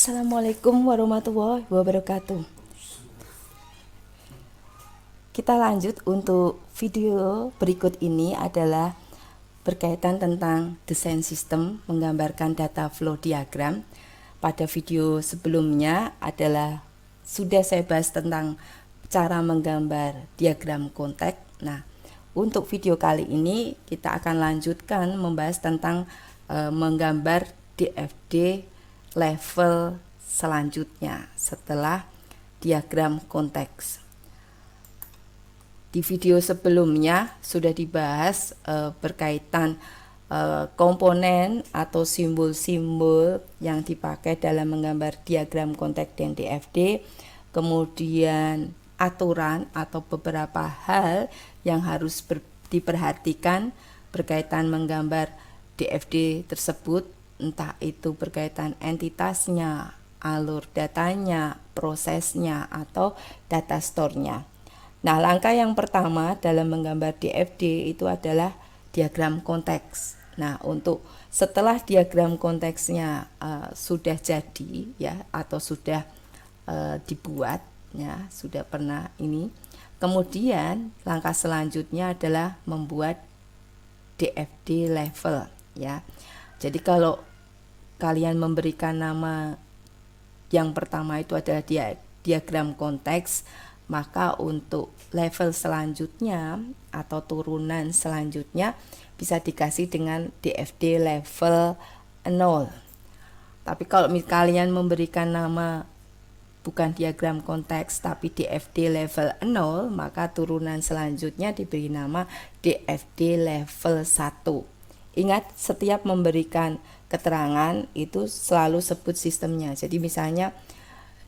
Assalamualaikum warahmatullahi wabarakatuh. Kita lanjut untuk video berikut ini adalah berkaitan tentang desain sistem menggambarkan data flow diagram. Pada video sebelumnya adalah sudah saya bahas tentang cara menggambar diagram konteks. Nah, untuk video kali ini kita akan lanjutkan membahas tentang menggambar DFD level selanjutnya setelah diagram konteks. Di video sebelumnya sudah dibahas berkaitan komponen atau simbol-simbol yang dipakai dalam menggambar diagram konteks dan DFD, kemudian aturan atau beberapa hal yang harus diperhatikan berkaitan menggambar DFD tersebut, entah itu berkaitan entitasnya, alur datanya, prosesnya, atau data store-nya. Nah, langkah yang pertama dalam menggambar DFD itu adalah diagram konteks. Nah, untuk setelah diagram konteksnya sudah jadi ya atau sudah dibuat ya, sudah pernah ini, kemudian langkah selanjutnya adalah membuat DFD level ya. Jadi kalau kalian memberikan nama yang pertama itu adalah diagram konteks, maka untuk level selanjutnya atau turunan selanjutnya bisa dikasih dengan DFD level 0. Tapi kalau kalian memberikan nama bukan diagram konteks tapi DFD level 0, maka turunan selanjutnya diberi nama DFD level 1. Ingat, setiap memberikan keterangan itu selalu sebut sistemnya. Jadi misalnya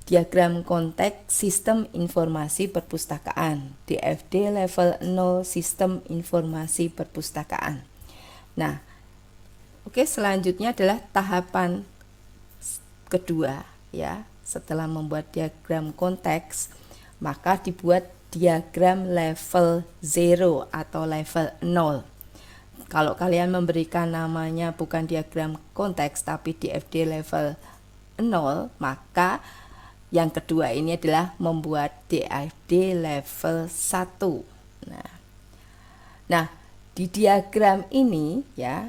diagram konteks sistem informasi perpustakaan, DFD level 0 sistem informasi perpustakaan. Nah, selanjutnya adalah tahapan kedua ya. Setelah membuat diagram konteks, maka dibuat diagram level 0 atau level 0. Kalau kalian memberikan namanya bukan diagram konteks tapi DFD level 0, maka yang kedua ini adalah membuat DFD level 1. Nah, di diagram ini ya,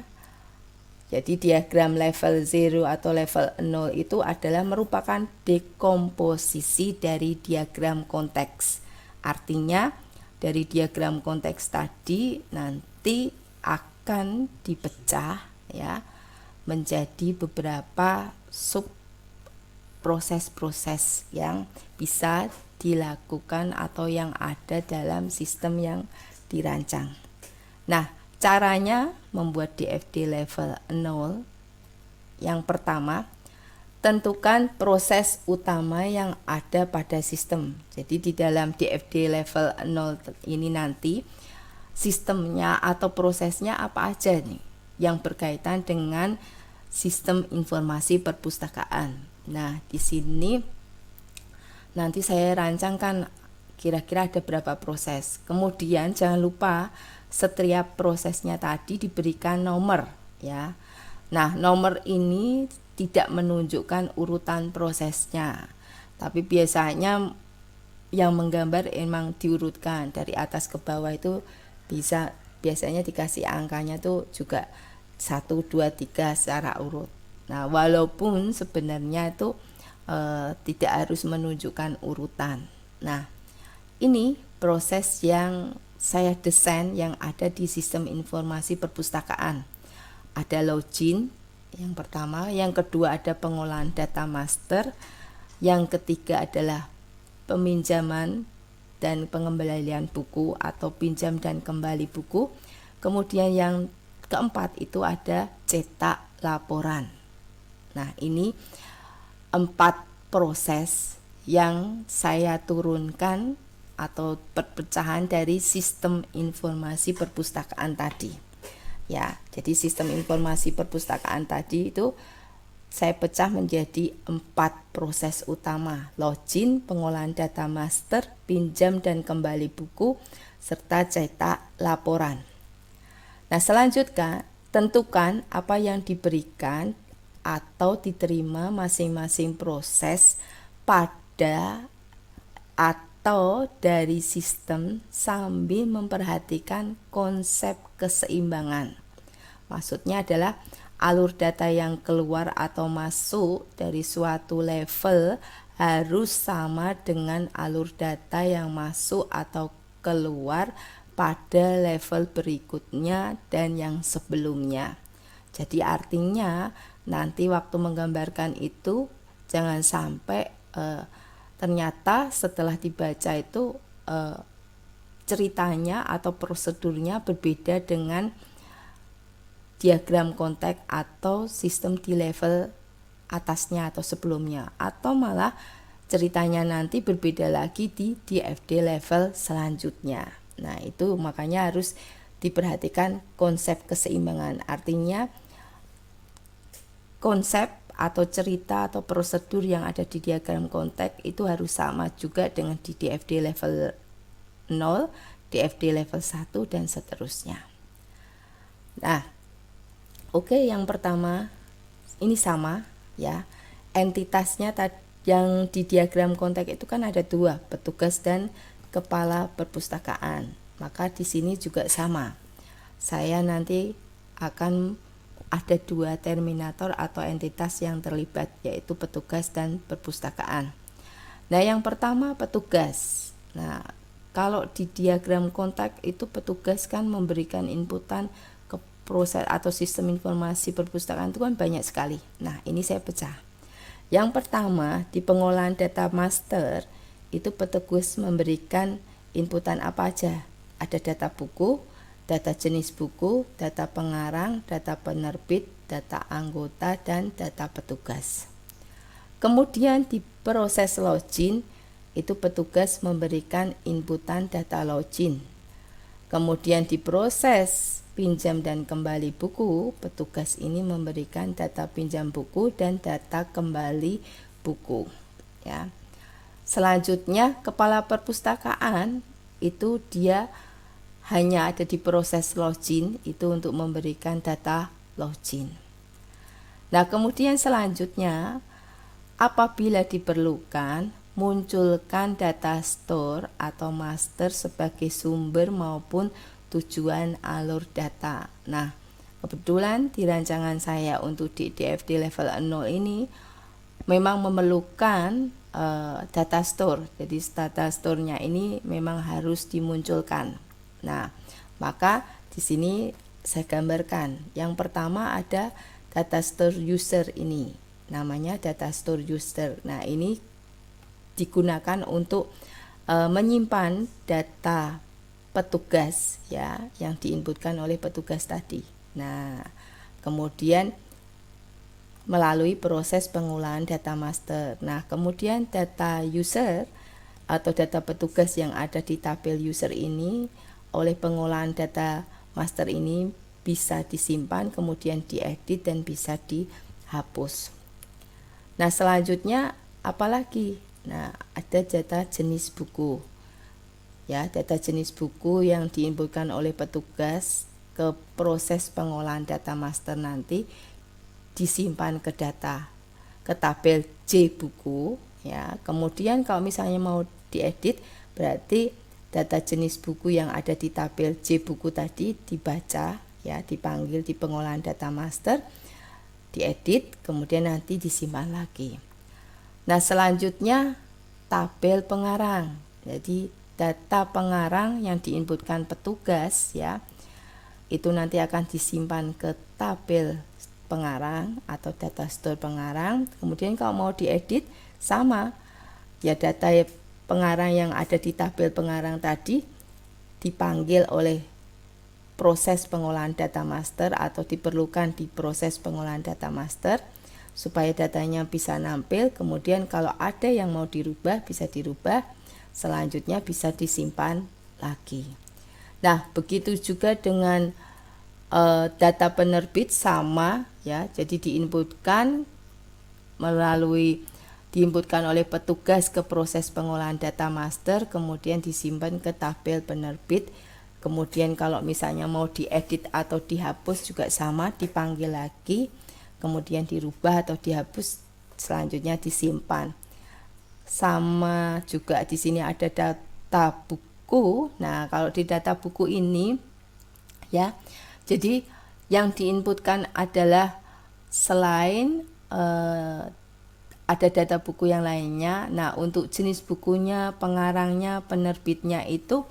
jadi diagram level 0 atau level 0 itu adalah merupakan dekomposisi dari diagram konteks. Artinya dari diagram konteks tadi nanti akan dipecah ya menjadi beberapa sub proses-proses yang bisa dilakukan atau yang ada dalam sistem yang dirancang. Nah, caranya membuat DFD level 0, yang pertama, tentukan proses utama yang ada pada sistem. Jadi di dalam DFD level 0 ini nanti sistemnya atau prosesnya apa aja nih yang berkaitan dengan sistem informasi perpustakaan. Nah, di sini nanti saya rancangkan kira-kira ada berapa proses. Kemudian jangan lupa setiap prosesnya tadi diberikan nomor ya. Nah, nomor ini tidak menunjukkan urutan prosesnya. Tapi biasanya yang menggambar emang diurutkan dari atas ke bawah, itu biasanya dikasih angkanya tuh juga 1, 2, 3 secara urut. Nah, walaupun sebenarnya itu tidak harus menunjukkan urutan. Nah, ini proses yang saya desain yang ada di sistem informasi perpustakaan. Ada login yang pertama, yang kedua ada pengolahan data master, yang ketiga adalah peminjaman dan pengembalian buku atau pinjam dan kembali buku. Kemudian yang keempat itu ada cetak laporan. Nah, ini 4 proses yang saya turunkan atau perpecahan dari sistem informasi perpustakaan tadi. Ya, jadi sistem informasi perpustakaan tadi itu saya pecah menjadi 4 proses utama: login, pengolahan data master, pinjam dan kembali buku, serta cetak laporan. Nah, selanjutnya tentukan apa yang diberikan atau diterima masing-masing proses pada atau dari sistem sambil memperhatikan konsep keseimbangan. Maksudnya adalah alur data yang keluar atau masuk dari suatu level harus sama dengan alur data yang masuk atau keluar pada level berikutnya dan yang sebelumnya. Jadi artinya nanti waktu menggambarkan itu jangan sampai ternyata setelah dibaca itu ceritanya atau prosedurnya berbeda dengan diagram konteks atau sistem di level atasnya atau sebelumnya, atau malah ceritanya nanti berbeda lagi di DFD level selanjutnya. Nah, itu makanya harus diperhatikan konsep keseimbangan. Artinya konsep atau cerita atau prosedur yang ada di diagram konteks itu harus sama juga dengan di DFD level 0, DFD level 1 dan seterusnya. Nah, oke, yang pertama ini sama ya. Entitasnya yang di diagram konteks itu kan ada dua, petugas dan kepala perpustakaan. Maka di sini juga sama. Saya nanti akan ada dua terminator atau entitas yang terlibat, yaitu petugas dan perpustakaan. Nah, yang pertama petugas. Nah, kalau di diagram konteks itu petugas kan memberikan inputan ke proses atau sistem informasi perpustakaan itu kan banyak sekali. Nah, ini saya pecah. Yang pertama, di pengolahan data master itu petugas memberikan inputan apa aja? Ada data buku, data jenis buku, data pengarang, data penerbit, data anggota, dan data petugas. Kemudian di proses login, itu petugas memberikan inputan data login. Kemudian di proses pinjam dan kembali buku, petugas ini memberikan data pinjam buku dan data kembali buku. Ya. Selanjutnya, kepala perpustakaan itu dia hanya ada di proses login, itu untuk memberikan data login. Nah, kemudian selanjutnya apabila diperlukan, munculkan data store atau master sebagai sumber maupun tujuan alur data. Nah, kebetulan di rancangan saya untuk di DFD level 0 ini memang memerlukan data store. Jadi data store-nya ini memang harus dimunculkan. Nah, maka di sini saya gambarkan. Yang pertama ada data store user ini. Namanya data store user. Nah, ini digunakan untuk menyimpan data petugas ya yang diinputkan oleh petugas tadi. Nah, kemudian melalui proses pengolahan data master. Nah, kemudian data user atau data petugas yang ada di tabel user ini oleh pengolahan data master ini bisa disimpan, kemudian diedit dan bisa dihapus. Nah, selanjutnya apalagi? Nah, ada data jenis buku. Ya, data jenis buku yang diinputkan oleh petugas ke proses pengolahan data master nanti disimpan ke tabel J buku ya. Kemudian kalau misalnya mau diedit, berarti data jenis buku yang ada di tabel J buku tadi dibaca ya, dipanggil di pengolahan data master, diedit, kemudian nanti disimpan lagi. Nah, selanjutnya tabel pengarang. Jadi data pengarang yang diinputkan petugas ya, itu nanti akan disimpan ke tabel pengarang atau data store pengarang. Kemudian kalau mau diedit sama ya, data pengarang yang ada di tabel pengarang tadi dipanggil oleh proses pengolahan data master atau diperlukan di proses pengolahan data master supaya datanya bisa nampil. Kemudian kalau ada yang mau dirubah bisa dirubah, selanjutnya bisa disimpan lagi. Nah, begitu juga dengan data penerbit sama ya, jadi diinputkan oleh petugas ke proses pengolahan data master, kemudian disimpan ke tabel penerbit. Kemudian kalau misalnya mau diedit atau dihapus juga sama, dipanggil lagi, kemudian dirubah atau dihapus, selanjutnya disimpan. Sama juga di sini ada data buku. Nah, kalau di data buku ini ya, jadi yang diinputkan adalah selain ada data buku yang lainnya. Nah, untuk jenis bukunya, pengarangnya, penerbitnya itu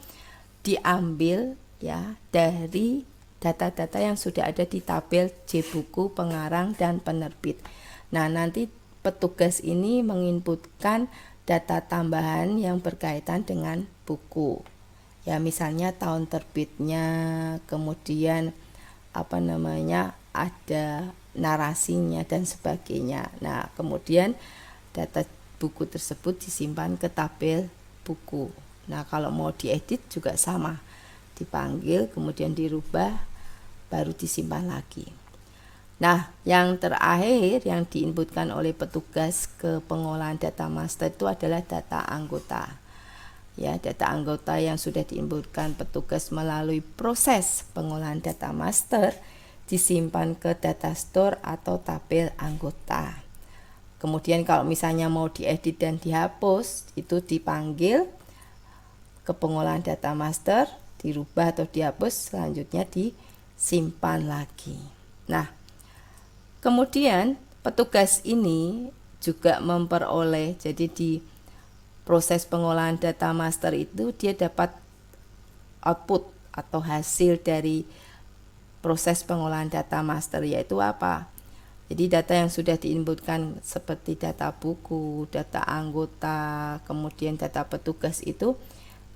diambil ya dari data-data yang sudah ada di tabel J buku, pengarang, dan penerbit. Nah, nanti petugas ini menginputkan data tambahan yang berkaitan dengan buku. Ya, misalnya tahun terbitnya, kemudian ada narasinya dan sebagainya. Nah, kemudian data buku tersebut disimpan ke tabel buku. Nah, kalau mau diedit juga sama, dipanggil kemudian dirubah baru disimpan lagi. Nah, yang terakhir yang diinputkan oleh petugas ke pengolahan data master itu adalah data anggota. Ya, data anggota yang sudah diinputkan petugas melalui proses pengolahan data master disimpan ke data store atau tabel anggota. Kemudian kalau misalnya mau diedit dan dihapus, itu dipanggil ke pengolahan data master, dirubah atau dihapus, selanjutnya disimpan lagi. Nah, kemudian petugas ini juga memperoleh, jadi di proses pengolahan data master itu dia dapat output atau hasil dari proses pengolahan data master, yaitu apa? Jadi data yang sudah diinputkan seperti data buku, data anggota, kemudian data petugas itu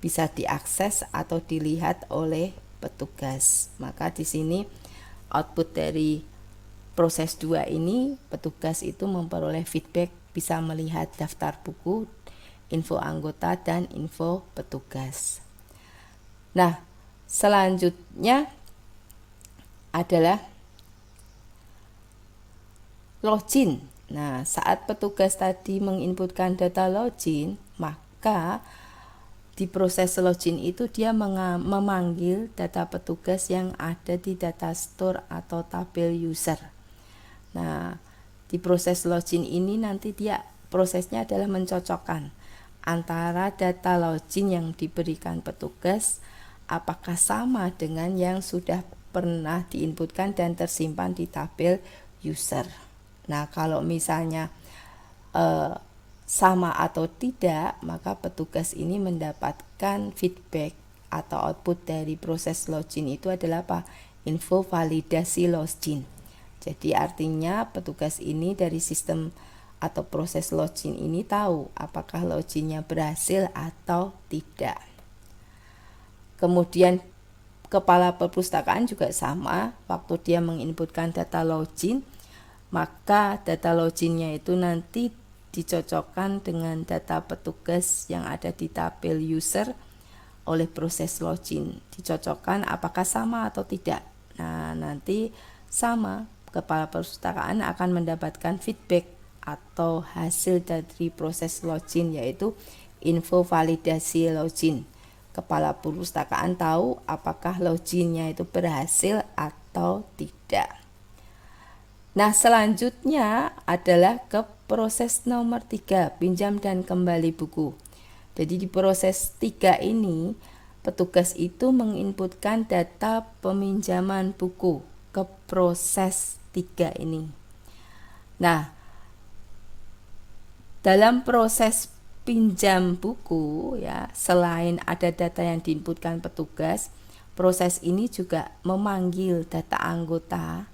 bisa diakses atau dilihat oleh petugas. Maka di sini output dari proses 2 ini, petugas itu memperoleh feedback, bisa melihat daftar buku, info anggota, dan info petugas. Nah, selanjutnya adalah login. Nah, saat petugas tadi menginputkan data login, maka di proses login itu dia memanggil data petugas yang ada di data store atau tabel user. Nah, di proses login ini nanti dia prosesnya adalah mencocokkan antara data login yang diberikan petugas apakah sama dengan yang sudah pernah diinputkan dan tersimpan di tabel user. Nah, kalau misalnya sama atau tidak, maka petugas ini mendapatkan feedback atau output dari proses login itu adalah apa? Info validasi login. Jadi artinya petugas ini dari sistem atau proses login ini tahu apakah loginnya berhasil atau tidak. Kemudian kepala perpustakaan juga sama, waktu dia menginputkan data login, maka data loginnya itu nanti dicocokkan dengan data petugas yang ada di tabel user oleh proses login. Dicocokkan apakah sama atau tidak. Nah, nanti sama, kepala perpustakaan akan mendapatkan feedback atau hasil dari proses login, yaitu info validasi login. Kepala perpustakaan tahu apakah loginnya itu berhasil atau tidak. Nah, selanjutnya adalah ke proses nomor 3, pinjam dan kembali buku. Jadi di proses 3 ini, petugas itu menginputkan data peminjaman buku ke proses 3 ini. Nah, dalam proses pinjam buku ya, selain ada data yang diinputkan petugas, proses ini juga memanggil data anggota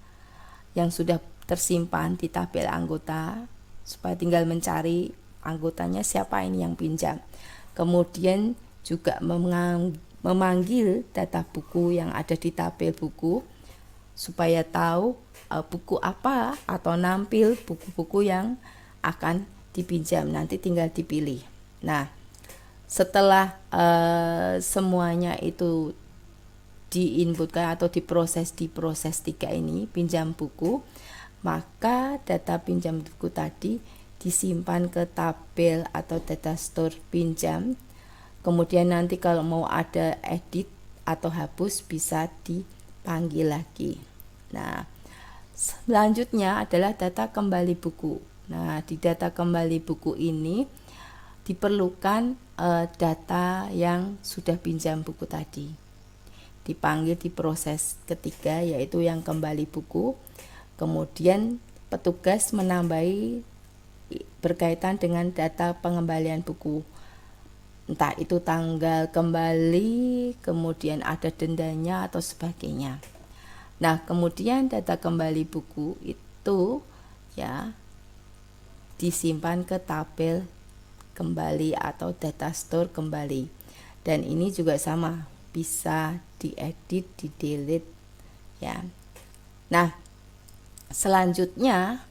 yang sudah tersimpan di tabel anggota supaya tinggal mencari anggotanya siapa ini yang pinjam. Kemudian juga memanggil data buku yang ada di tabel buku supaya tahu buku apa atau nampil buku-buku yang akan dipinjam, nanti tinggal dipilih. Nah, setelah semuanya itu diinputkan atau diproses di proses 3 ini, pinjam buku, maka data pinjam buku tadi disimpan ke tabel atau data store pinjam. Kemudian nanti kalau mau ada edit atau hapus bisa dipanggil lagi. Nah, Selanjutnya adalah data kembali buku. Nah, di data kembali buku ini diperlukan data yang sudah pinjam buku tadi. Dipanggil di proses ketiga, yaitu yang kembali buku. Kemudian petugas menambahi berkaitan dengan data pengembalian buku. Entah itu tanggal kembali, kemudian ada dendanya atau sebagainya. Nah, kemudian data kembali buku itu ya disimpan ke tabel kembali atau data store kembali. Dan ini juga sama, bisa diedit, di-delete ya. Nah, selanjutnya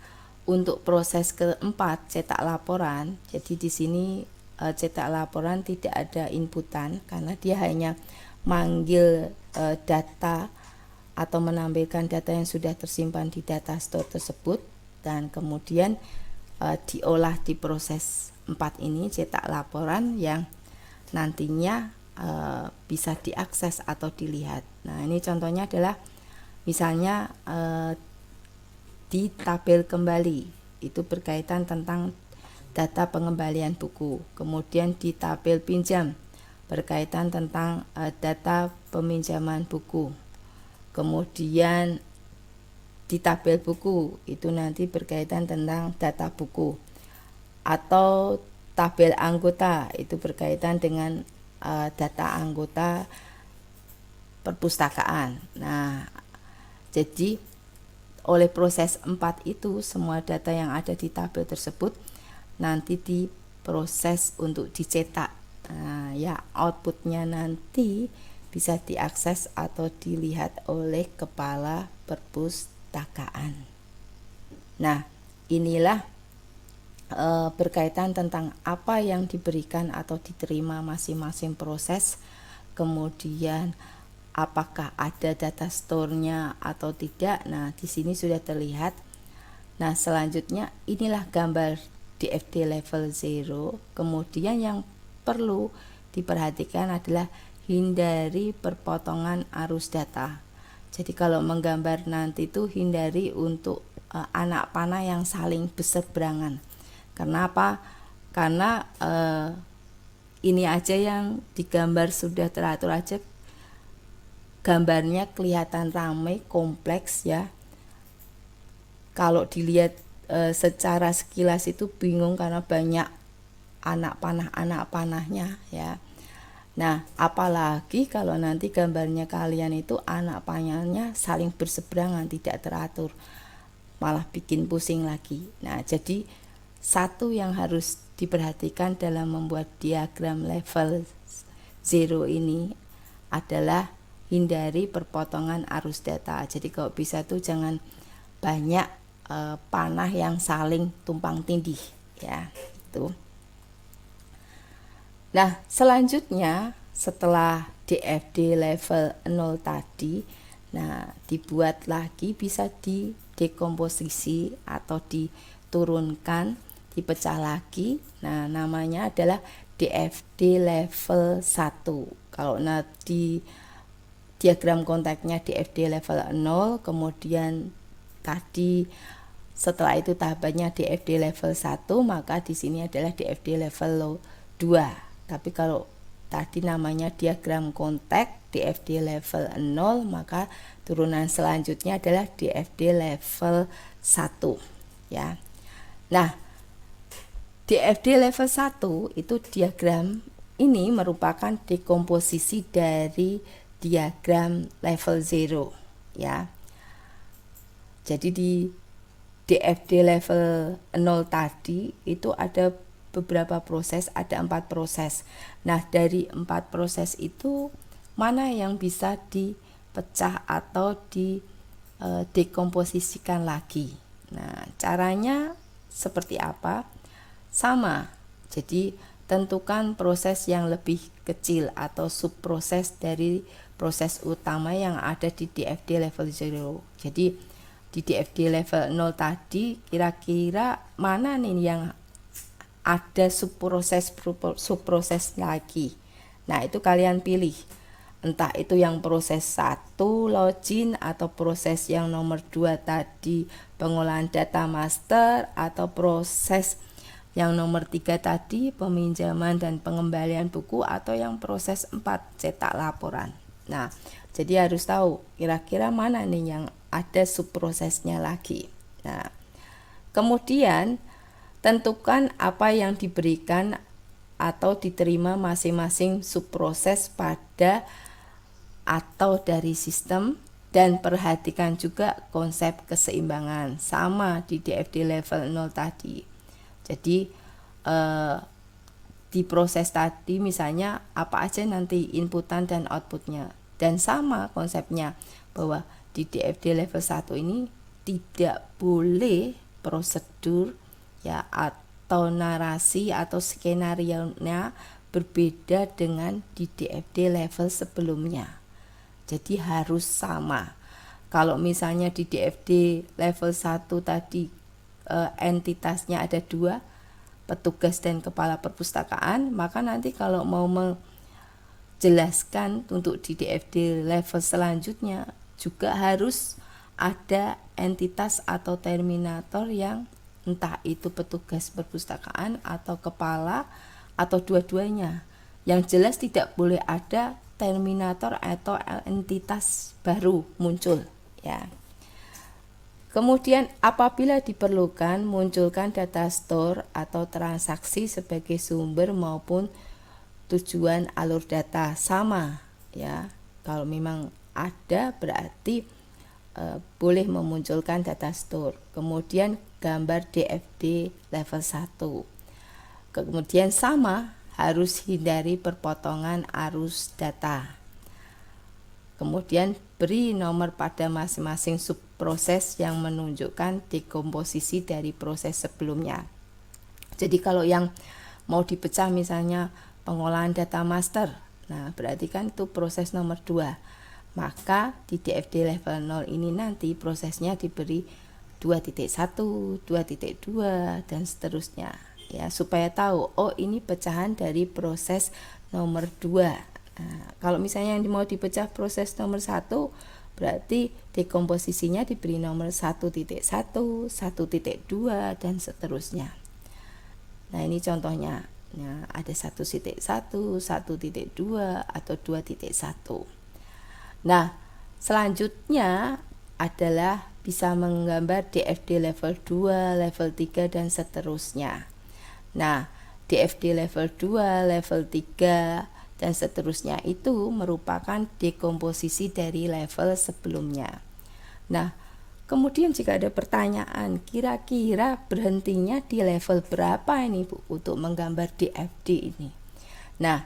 untuk proses keempat cetak laporan. Jadi di sini cetak laporan tidak ada inputan karena dia hanya manggil data atau menampilkan data yang sudah tersimpan di data store tersebut dan kemudian diolah di proses 4 ini, cetak laporan yang nantinya bisa diakses atau dilihat. Nah, ini contohnya adalah misalnya di tabel kembali itu berkaitan tentang data pengembalian buku. Kemudian di tabel pinjam berkaitan tentang data peminjaman buku. Kemudian di tabel buku itu nanti berkaitan tentang data buku. Atau tabel anggota itu berkaitan dengan data anggota perpustakaan. Nah, jadi oleh proses 4 itu semua data yang ada di tabel tersebut nanti diproses untuk dicetak. Nah, ya outputnya nanti bisa diakses atau dilihat oleh kepala perpustakaan. Nah, inilah berkaitan tentang apa yang diberikan atau diterima masing-masing proses, kemudian apakah ada data store-nya atau tidak. Nah, di sini sudah terlihat. Nah, selanjutnya inilah gambar DFD level 0. Kemudian yang perlu diperhatikan adalah hindari perpotongan arus data. Jadi kalau menggambar nanti itu hindari untuk anak panah yang saling berseberangan. Karena apa? Karena ini aja yang digambar sudah teratur aja, gambarnya kelihatan ramai, kompleks ya. Kalau dilihat secara sekilas itu bingung karena banyak anak panahnya ya. Nah, apalagi kalau nanti gambarnya kalian itu anak panahnya saling berseberangan, tidak teratur, malah bikin pusing lagi. Nah, jadi satu yang harus diperhatikan dalam membuat diagram level 0 ini adalah hindari perpotongan arus data. Jadi kalau bisa tuh jangan banyak panah yang saling tumpang tindih ya, itu. Nah, selanjutnya setelah DFD level 0 tadi, nah dibuat lagi, bisa didekomposisi atau diturunkan, dipecah lagi. Nah, namanya adalah DFD level 1. Kalau di diagram kontaknya DFD level 0, kemudian tadi setelah itu tahapannya DFD level 1, maka di sini adalah DFD level 2. Tapi kalau tadi namanya diagram kontak DFD level 0, maka turunan selanjutnya adalah DFD level 1 ya. Nah, DFD level 1 itu diagram ini merupakan dekomposisi dari diagram level 0 ya. Jadi di DFD level 0 tadi itu ada beberapa proses, ada 4 proses. Nah, dari 4 proses itu mana yang bisa dipecah atau dekomposisikan lagi. Nah, caranya seperti apa? Sama. Jadi tentukan proses yang lebih kecil atau subproses dari proses utama yang ada di DFD level 0. Jadi di DFD level 0 tadi kira-kira mana nih yang ada subproses lagi. Nah, itu kalian pilih entah itu yang proses 1 login atau proses yang nomor 2 tadi pengolahan data master atau proses yang nomor 3 tadi peminjaman dan pengembalian buku atau yang proses 4 cetak laporan. Nah, jadi harus tahu kira-kira mana nih yang ada subprosesnya lagi. Nah, kemudian tentukan apa yang diberikan atau diterima masing-masing subproses pada atau dari sistem, dan perhatikan juga konsep keseimbangan sama di DFD level 0 tadi. Jadi di proses tadi misalnya apa aja nanti inputan dan outputnya, dan sama konsepnya bahwa di DFD level 1 ini tidak boleh prosedur ya atau narasi atau skenario-nya berbeda dengan di DFD level sebelumnya. Jadi harus sama. Kalau misalnya di DFD level 1 tadi entitasnya ada 2, petugas dan kepala perpustakaan, maka nanti kalau mau menjelaskan untuk di DFD level selanjutnya juga harus ada entitas atau terminator yang entah itu petugas perpustakaan atau kepala atau dua-duanya. Yang jelas tidak boleh ada terminator atau entitas baru muncul ya. Kemudian apabila diperlukan munculkan data store atau transaksi sebagai sumber maupun tujuan alur data sama ya. Kalau memang ada berarti boleh memunculkan data store. Kemudian gambar DFD level 1. Kemudian sama harus hindari perpotongan arus data. Kemudian beri nomor pada masing-masing subproses yang menunjukkan dekomposisi dari proses sebelumnya. Jadi kalau yang mau dipecah misalnya pengolahan data master, nah berarti kan itu proses nomor 2. Maka di DFD level 0 ini nanti prosesnya diberi 2.1, 2.2 dan seterusnya. Ya, supaya tahu oh ini pecahan dari proses nomor 2. Nah, kalau misalnya yang mau dipecah proses nomor 1 berarti dekomposisinya diberi nomor 1.1, 1.2 dan seterusnya. Nah, ini contohnya. Nah, ada 1.1, 1.2 atau 2.1. Nah, selanjutnya adalah bisa menggambar DFD level 2, level 3 dan seterusnya. Nah, DFD level 2, level 3, dan seterusnya itu merupakan dekomposisi dari level sebelumnya. Nah, kemudian jika ada pertanyaan, kira-kira berhentinya di level berapa ini Bu untuk menggambar DFD ini? Nah,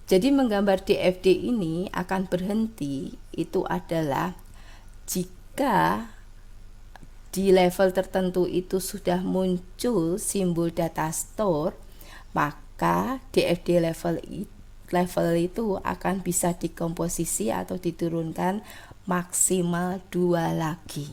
jadi menggambar DFD ini akan berhenti itu adalah jika di level tertentu itu sudah muncul simbol data store, maka DFD level itu akan bisa dikomposisi atau diturunkan maksimal 2 lagi.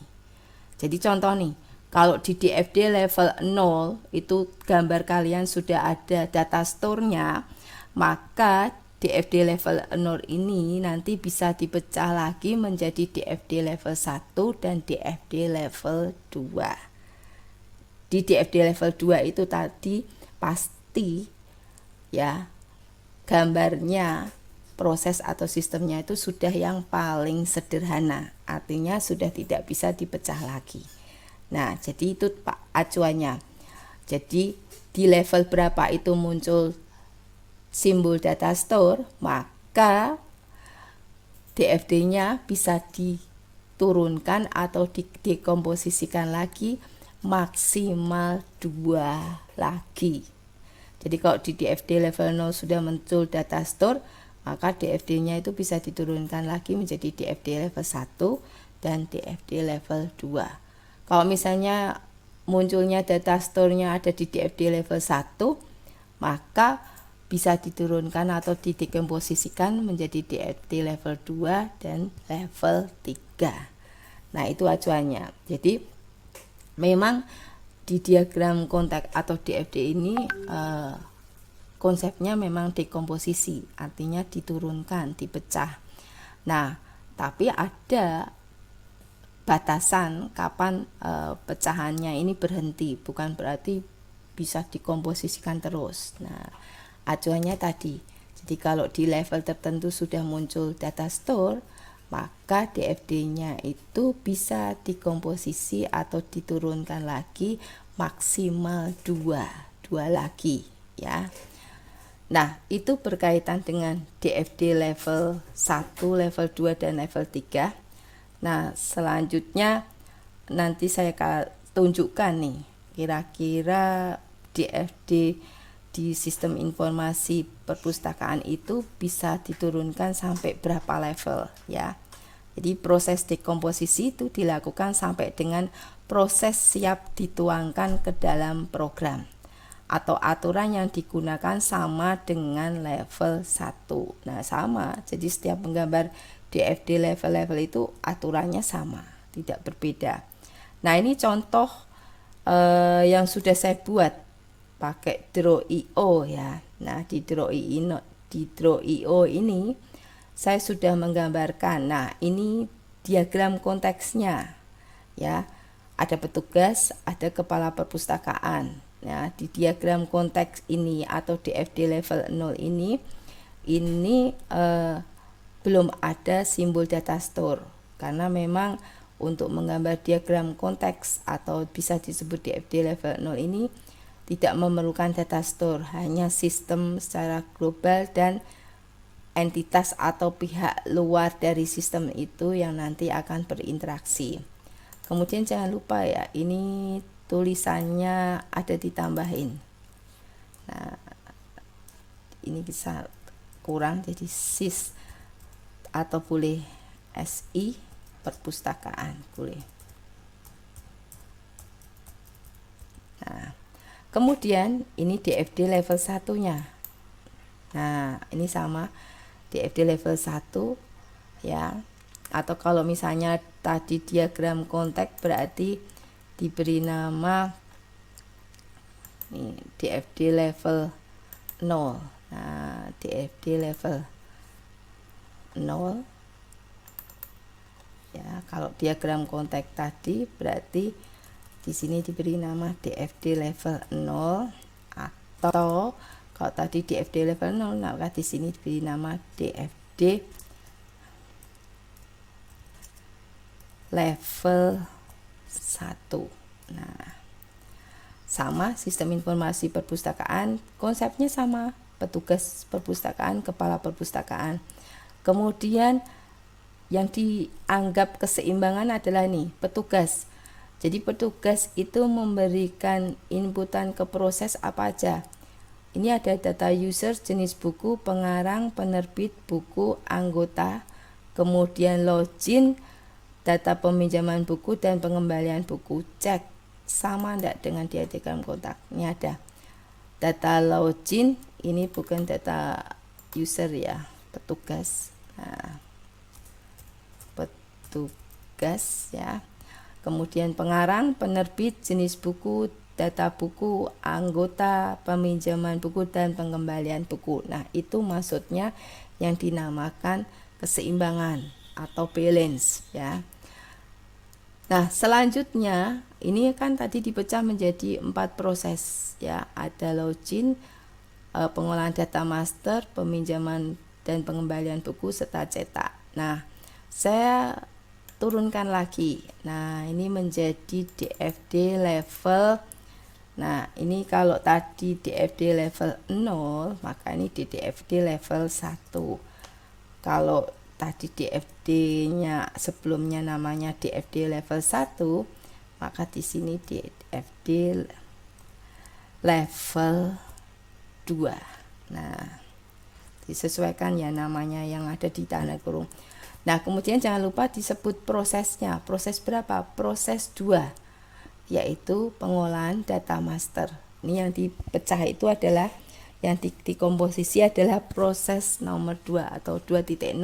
Jadi contoh nih, kalau di DFD level 0 itu gambar kalian sudah ada data store-nya, maka DFD level 0 ini nanti bisa dipecah lagi menjadi DFD level 1 dan DFD level 2. Di DFD level 2 itu tadi pasti ya gambarnya proses atau sistemnya itu sudah yang paling sederhana, artinya sudah tidak bisa dipecah lagi. Nah, jadi itu Pak acuannya. Jadi di level berapa itu muncul simbol data store, maka DFD-nya bisa diturunkan atau dikomposisikan lagi maksimal 2 lagi. Jadi kalau di DFD level 0 sudah muncul data store, maka DFD-nya itu bisa diturunkan lagi menjadi DFD level 1 dan DFD level 2. Kalau misalnya munculnya data store-nya ada di DFD level 1, maka bisa diturunkan atau didekomposisikan menjadi DFD level 2 dan level 3. Nah, itu acuannya. Jadi memang di diagram kontak atau DFD ini konsepnya memang dekomposisi, artinya diturunkan, dipecah. Nah, tapi ada batasan kapan pecahannya ini berhenti, bukan berarti bisa dikomposisikan terus. Nah, acuannya tadi, jadi kalau di level tertentu sudah muncul data store, maka DFD-nya itu bisa dikomposisi atau diturunkan lagi maksimal 2 lagi ya. Nah, itu berkaitan dengan DFD level 1, level 2, dan level 3. Nah, selanjutnya nanti saya tunjukkan nih, kira-kira DFD di sistem informasi perpustakaan itu bisa diturunkan sampai berapa level ya. Jadi proses dekomposisi itu dilakukan sampai dengan proses siap dituangkan ke dalam program, atau aturan yang digunakan sama dengan level 1. Nah, sama. Jadi setiap menggambar DFD level-level itu aturannya sama, tidak berbeda. Nah, ini contoh yang sudah saya buat pakai Draw.io ya. Nah, di Draw.io ini saya sudah menggambarkan. Nah, ini diagram konteksnya ya. Ada petugas, ada kepala perpustakaan. Nah, di diagram konteks ini atau DFD level 0 ini belum ada simbol data store, karena memang untuk menggambar diagram konteks atau bisa disebut DFD level 0 ini tidak memerlukan data store, hanya sistem secara global dan entitas atau pihak luar dari sistem itu yang nanti akan berinteraksi. Kemudian jangan lupa ya, ini tulisannya ada ditambahin. Nah, ini bisa kurang, jadi SIS atau boleh SI perpustakaan boleh. Nah, kemudian ini DFD level 1-nya. Nah, ini sama DFD level 1 ya. Atau kalau misalnya tadi diagram konteks berarti diberi nama nih, DFD level 0. Nah, DFD level 0 ya. Kalau diagram konteks tadi berarti di sini diberi nama DFD level 0, atau kalau tadi DFD level 0, maka di sini diberi nama DFD level 1. Nah, sama sistem informasi perpustakaan, konsepnya sama, petugas perpustakaan, kepala perpustakaan. Kemudian yang dianggap keseimbangan adalah nih, petugas. Jadi petugas itu memberikan inputan ke proses apa aja. Ini ada data user, jenis buku, pengarang, penerbit buku, anggota, kemudian login, data peminjaman buku dan pengembalian buku. Cek sama enggak dengan diagram kontak. Ini ada data login, ini bukan data user ya, petugas. Nah, petugas ya. Kemudian pengarang, penerbit, jenis buku, data buku, anggota, peminjaman buku dan pengembalian buku. Nah, itu maksudnya yang dinamakan keseimbangan atau balance ya. Nah, selanjutnya ini kan tadi dipecah menjadi 4 proses ya. Ada login, pengolahan data master, peminjaman dan pengembalian buku serta cetak. Nah, saya turunkan lagi. Nah, ini menjadi DFD level. Nah, ini kalau tadi DFD level 0, maka ini di DFD level 1. Kalau tadi DFD-nya sebelumnya namanya DFD level 1, maka di sini DFD level 2. Nah, disesuaikan ya namanya yang ada di tanda kurung. Nah, kemudian jangan lupa disebut prosesnya. Proses berapa? Proses 2, yaitu pengolahan data master. Ini yang dipecah itu adalah yang dikomposisi adalah proses nomor 2 atau 2.0,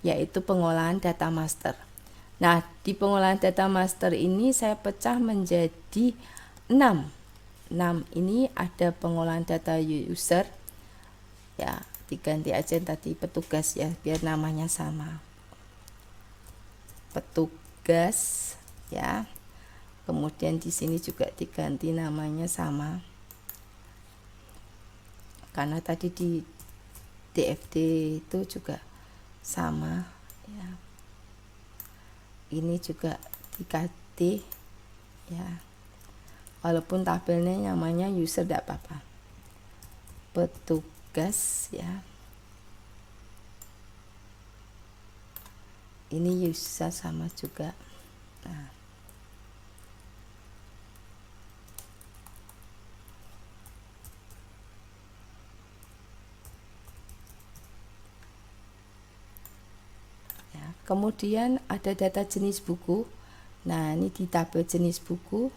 yaitu pengolahan data master. Nah, di pengolahan data master ini saya pecah menjadi 6. Ini ada pengolahan data user ya, diganti aja tadi petugas ya biar namanya sama. petugas ya. Kemudian di sini juga diganti namanya sama, karena tadi di DFD itu juga sama ya. Ini juga diganti ya, walaupun tabelnya namanya user tidak apa-apa, petugas ya. Ini user sama juga. Nah, ya, kemudian ada data jenis buku. Nah, ini di tabel jenis buku.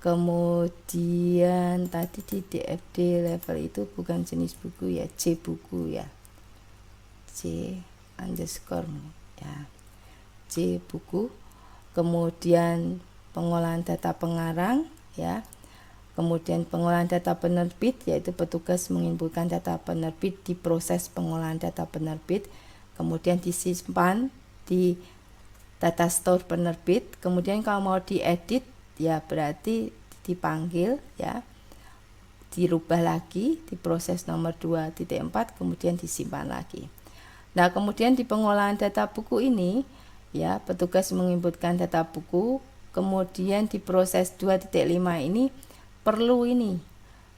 Kemudian tadi di DFD level itu bukan jenis buku ya, C buku ya, C underscore ya, C buku. Kemudian pengolahan data pengarang ya. Kemudian pengolahan data penerbit, yaitu petugas menginputkan data penerbit di proses pengolahan data penerbit, kemudian disimpan di data store penerbit. Kemudian kalau mau diedit ya berarti dipanggil ya, dirubah lagi di proses nomor 2.4, kemudian disimpan lagi. Nah, kemudian di pengolahan data buku ini ya, petugas menginputkan data buku, kemudian di proses 2.5 ini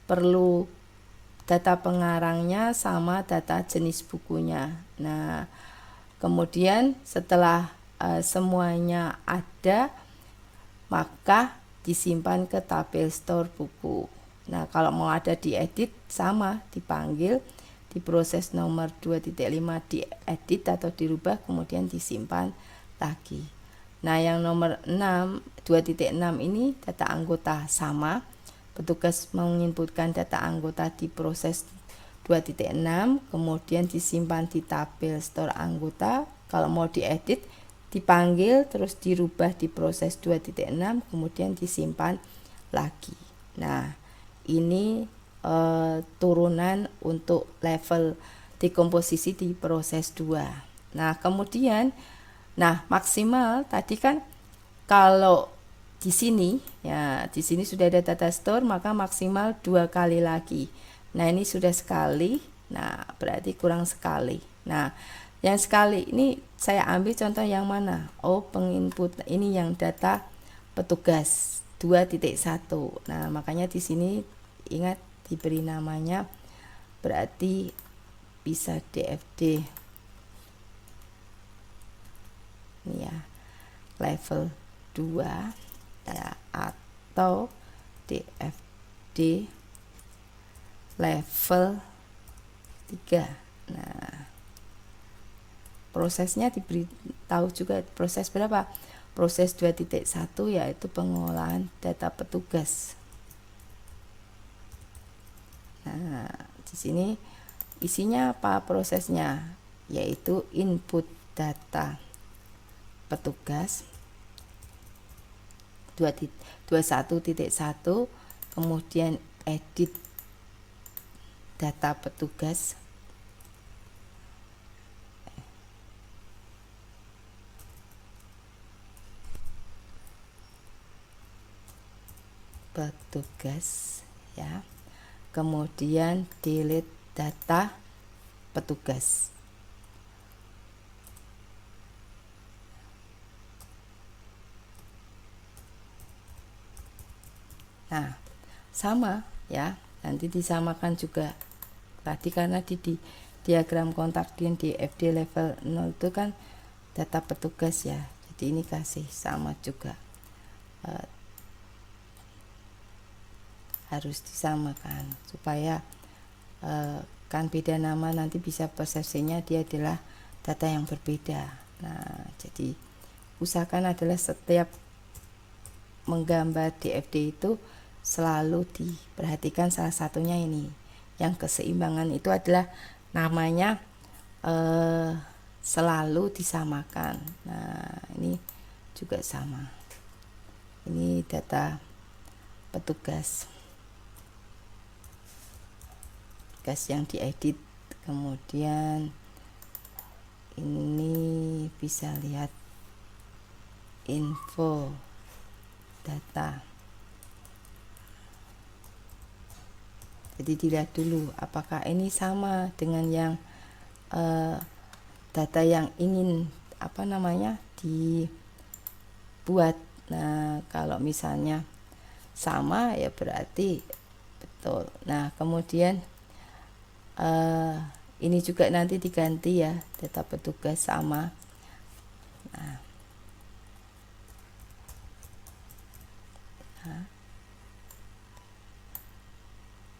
perlu data pengarangnya sama data jenis bukunya. Nah, kemudian setelah semuanya ada, maka disimpan ke tabel store buku. Nah, kalau mau ada diedit sama, dipanggil di proses nomor 2.5 diedit atau dirubah, kemudian disimpan lagi. Nah, yang nomor 6 2.6 ini data anggota sama, petugas menginputkan data anggota di proses 2.6, kemudian disimpan di tabel store anggota. Kalau mau diedit dipanggil terus dirubah di proses 2.6, kemudian disimpan lagi. Nah, ini turunan untuk level dekomposisi di proses 2. Nah, kemudian maksimal tadi kan kalau di sini ya, di sini sudah ada data store, maka maksimal 2 kali lagi. Nah, ini sudah sekali. Nah, berarti kurang sekali. Nah, yang sekali ini saya ambil contoh yang mana? Oh, penginput ini yang data petugas 2.1. Nah, makanya di sini ingat diberi namanya, berarti bisa DFD ini ya, level 2 ya, atau DFD level 3. Nah, prosesnya diberitahu juga proses berapa? Proses 2.1 yaitu pengolahan data petugas. Nah, di sini isinya apa prosesnya? Yaitu input data petugas 21.1, kemudian edit data petugas, ya, kemudian delete data petugas. Nah, sama ya, nanti disamakan juga tadi, karena di diagram kontak di DFD level 0 itu kan data petugas ya, jadi ini kasih sama juga, harus disamakan supaya kan beda nama, nanti bisa persepsinya dia adalah data yang berbeda. Nah, jadi usahakan adalah setiap menggambar DFD itu selalu diperhatikan salah satunya ini, yang keseimbangan itu adalah namanya selalu disamakan. Nah, ini juga sama, ini data petugas yang diedit. Kemudian ini bisa lihat info data. Jadi dilihat dulu apakah ini sama dengan yang data yang ingin dibuat. Nah, kalau misalnya sama ya berarti betul. Nah, kemudian ini juga nanti diganti ya, data petugas sama. Nah,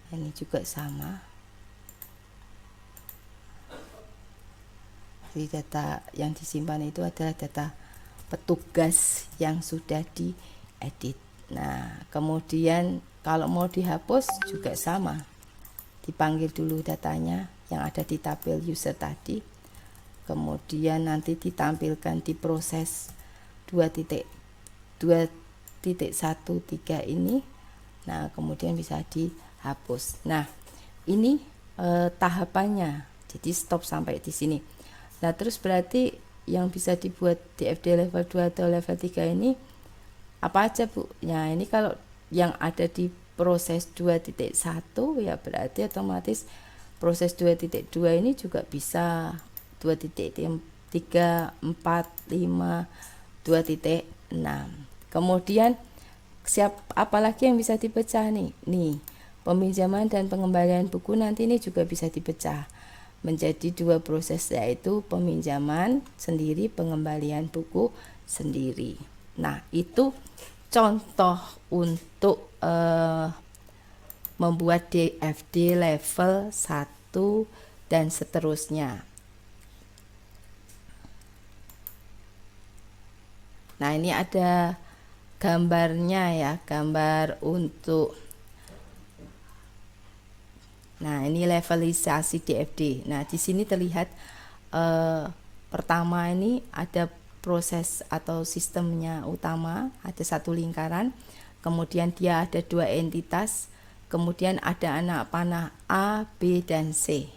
ini juga sama. Jadi data yang disimpan itu adalah data petugas yang sudah diedit. Nah, kemudian kalau mau dihapus juga sama. Dipanggil dulu datanya yang ada di tabel user tadi. Kemudian nanti ditampilkan di proses 2.2.13 ini. Nah, kemudian bisa dihapus. Nah, ini tahapannya. Jadi stop sampai di sini. Nah, terus berarti yang bisa dibuat di FD level 2 atau level 3 ini apa aja, Bu? Nah, ini kalau yang ada di proses 2.1 ya berarti otomatis proses 2.2 ini juga bisa 2.3, 4, 5, 2.6. Kemudian apalagi yang bisa dipecah nih? Nih, peminjaman dan pengembalian buku nanti ini juga bisa dipecah menjadi 2 proses, yaitu peminjaman sendiri, pengembalian buku sendiri. Nah, itu contoh untuk membuat DFD level 1 dan seterusnya. Nah, ini ada gambarnya ya, gambar untuk ini levelisasi DFD. Nah, di sini terlihat pertama ini ada proses atau sistemnya utama, ada satu lingkaran, kemudian dia ada 2 entitas, kemudian ada anak panah A, B, dan C.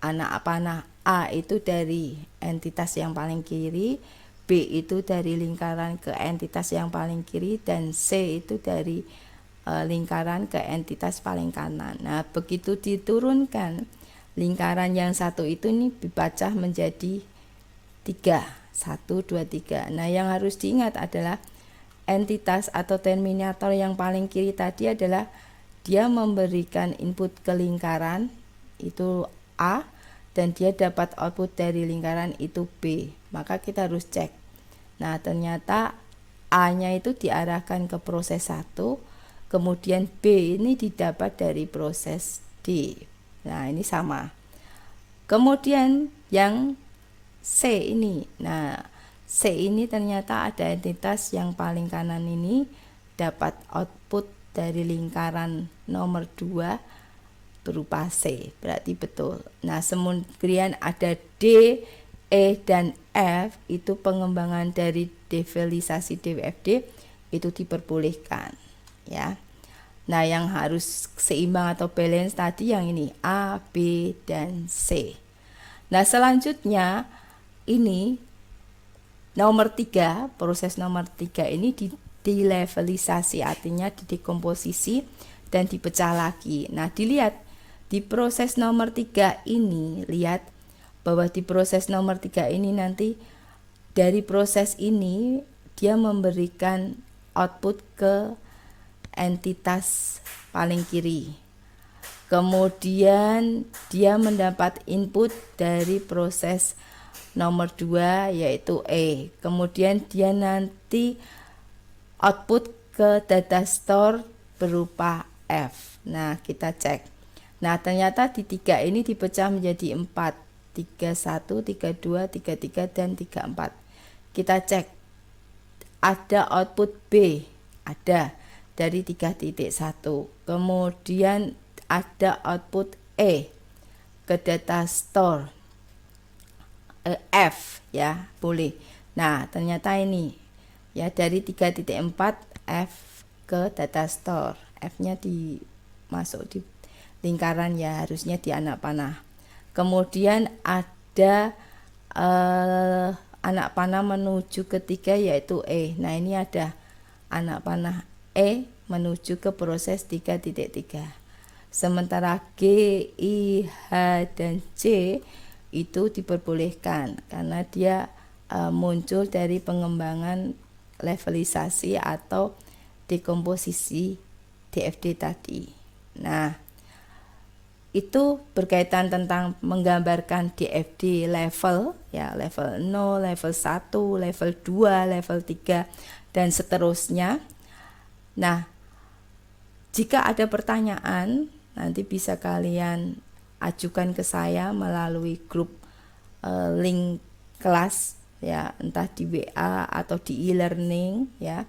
Anak panah A itu dari entitas yang paling kiri, B itu dari lingkaran ke entitas yang paling kiri, dan C itu dari lingkaran ke entitas paling kanan. Nah, begitu diturunkan, lingkaran yang satu itu nih dipecah menjadi 3, 1, 2, 3. Nah, yang harus diingat adalah entitas atau terminator yang paling kiri tadi adalah dia memberikan input ke lingkaran itu A, dan dia dapat output dari lingkaran itu B. Maka kita harus cek. Nah, ternyata A-nya itu diarahkan ke proses 1, kemudian B ini didapat dari proses D. Nah, ini sama. Kemudian yang C ini. Nah, C ini ternyata ada entitas yang paling kanan ini dapat output dari lingkaran nomor 2 berupa C. Berarti betul. Nah, kemudian ada D, E, dan F, itu pengembangan dari levelisasi DFD itu diperbolehkan ya. Nah, yang harus seimbang atau balance tadi yang ini A, B, dan C. Nah, selanjutnya ini nomor 3, proses nomor 3 ini dilevelisasi, artinya didekomposisi dan dipecah lagi. Nah, dilihat di proses nomor 3 ini, lihat bahwa di proses nomor 3 ini nanti dari proses ini dia memberikan output ke entitas paling kiri. Kemudian dia mendapat input dari proses nomor 2 yaitu E. Kemudian dia nanti output ke data store berupa F. Nah, kita cek. Nah, ternyata di 3 ini dipecah menjadi 4. 31, 32, 33, dan 34. Kita cek. Ada output B. Ada dari 3.1. Kemudian ada output E ke data store F ya, boleh. Nah, ternyata ini ya dari 3.4 F ke data store. F-nya masuk di lingkaran ya, harusnya di anak panah. Kemudian ada anak panah menuju ke 3 yaitu E. Nah, ini ada anak panah E menuju ke proses 3.3. Sementara G, I, H, dan J itu diperbolehkan karena dia muncul dari pengembangan levelisasi atau dekomposisi DFD tadi. Nah, itu berkaitan tentang menggambarkan DFD level, ya, level 0, level 1, level 2, level 3, dan seterusnya. Nah, jika ada pertanyaan, nanti bisa kalian ajukan ke saya melalui grup link kelas, ya, entah di WA atau di e-learning, ya,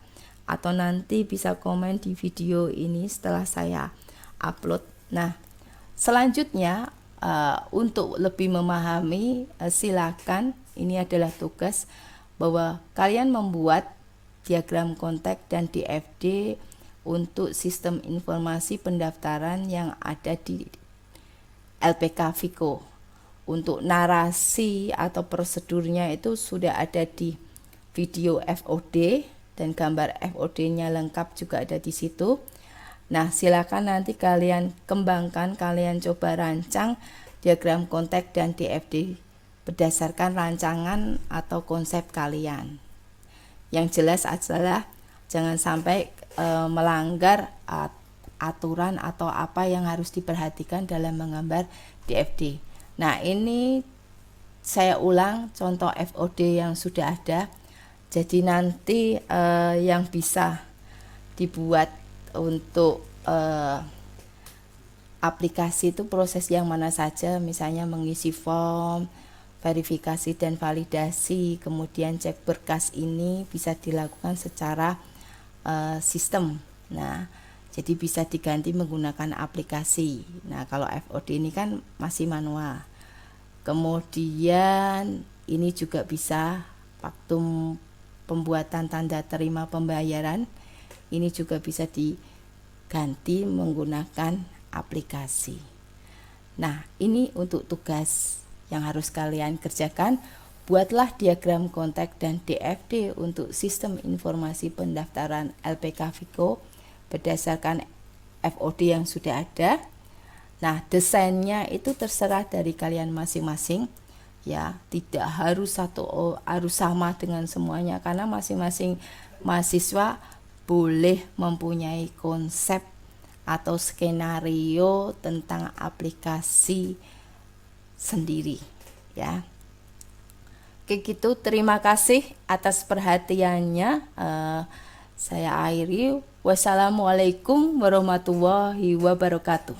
atau nanti bisa komen di video ini setelah saya upload. Nah, selanjutnya untuk lebih memahami silakan, ini adalah tugas bahwa kalian membuat diagram kontak dan DFD untuk sistem informasi pendaftaran yang ada di LPK Viko. Untuk narasi atau prosedurnya itu sudah ada di video FOD dan gambar FOD-nya lengkap juga ada di situ. Nah, silakan nanti kalian kembangkan, kalian coba rancang diagram kontak dan DFD berdasarkan rancangan atau konsep kalian. Yang jelas adalah jangan sampai melanggar aturan atau apa yang harus diperhatikan dalam menggambar DFD. Nah, ini saya ulang contoh FOD yang sudah ada. Jadi nanti yang bisa dibuat untuk aplikasi itu proses yang mana saja, misalnya mengisi form, verifikasi dan validasi, kemudian cek berkas, ini bisa dilakukan secara sistem. Nah, jadi bisa diganti menggunakan aplikasi. Nah, kalau FOD ini kan masih manual. Kemudian ini juga bisa waktu pembuatan tanda terima pembayaran, ini juga bisa diganti menggunakan aplikasi. Nah, ini untuk tugas yang harus kalian kerjakan. Buatlah diagram kontak dan DFD untuk sistem informasi pendaftaran LPK Viko berdasarkan FOD yang sudah ada. Nah, desainnya itu terserah dari kalian masing-masing, ya, tidak harus harus sama dengan semuanya karena masing-masing mahasiswa boleh mempunyai konsep atau skenario tentang aplikasi sendiri, ya. Oke, gitu. Terima kasih atas perhatiannya. Saya akhiri. Wassalamualaikum warahmatullahi wabarakatuh.